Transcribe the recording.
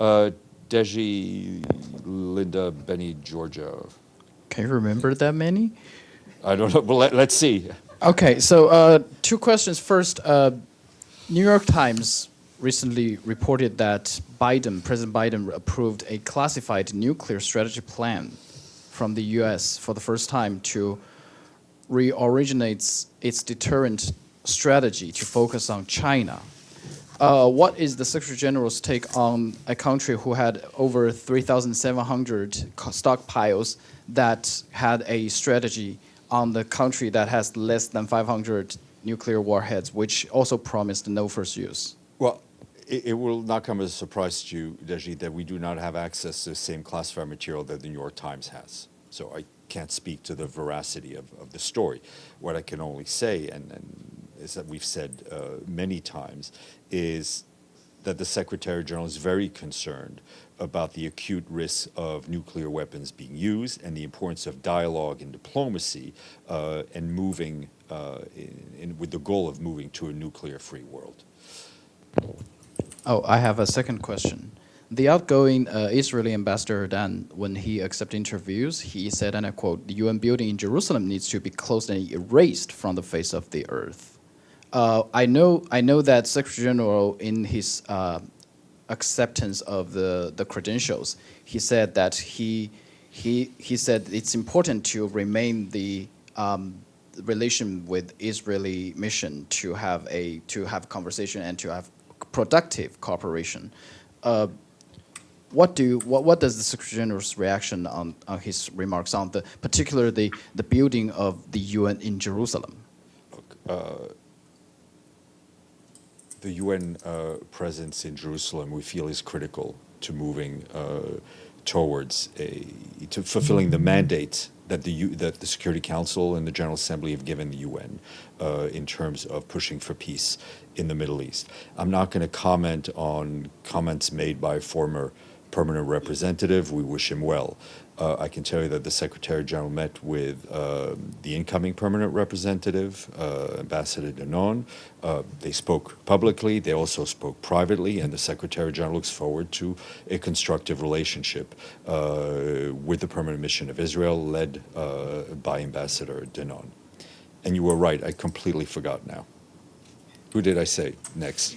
Dezhi, Linda, Benny, Georgia. Can you remember that many? I don't know. Well, let's see. Okay, so two questions. First, New York Times recently reported that President Biden approved a classified nuclear strategy plan from the U.S. for the first time to reoriginate its deterrent strategy to focus on China. What is the Secretary General's take on a country who had over 3,700 stockpiles that had a strategy on the country that has less than 500 nuclear warheads, which also promised no first use? Well, it will not come as a surprise to you, Dezhi, that we do not have access to the same classified material that the New York Times has. So I can't speak to the veracity of the story. What I can only say, and is that we've said many times, is that the Secretary General is very concerned about the acute risk of nuclear weapons being used and the importance of dialogue and diplomacy and moving with the goal of moving to a nuclear-free world. Oh, I have a second question. The outgoing Israeli ambassador Erdan, when he accepted interviews, he said, and I quote, "The UN building in Jerusalem needs to be closed and erased from the face of the earth." I know that Secretary General, in his acceptance of the credentials, he said that he said it's important to remain the relation with Israeli mission to have conversation and to have productive cooperation. What does the Secretary General's reaction on his remarks on particularly the building of the UN in Jerusalem? The UN presence in Jerusalem, we feel, is critical to moving towards to fulfilling the mandate that the Security Council and the General Assembly have given the UN in terms of pushing for peace in the Middle East. I'm not going to comment on comments made by a former permanent representative. We wish him well. I can tell you that the Secretary General met with the incoming permanent representative, Ambassador Danon. They spoke publicly. They also spoke privately, and the Secretary General looks forward to a constructive relationship with the permanent mission of Israel, led by Ambassador Danon. And you were right. I completely forgot now. Who did I say next?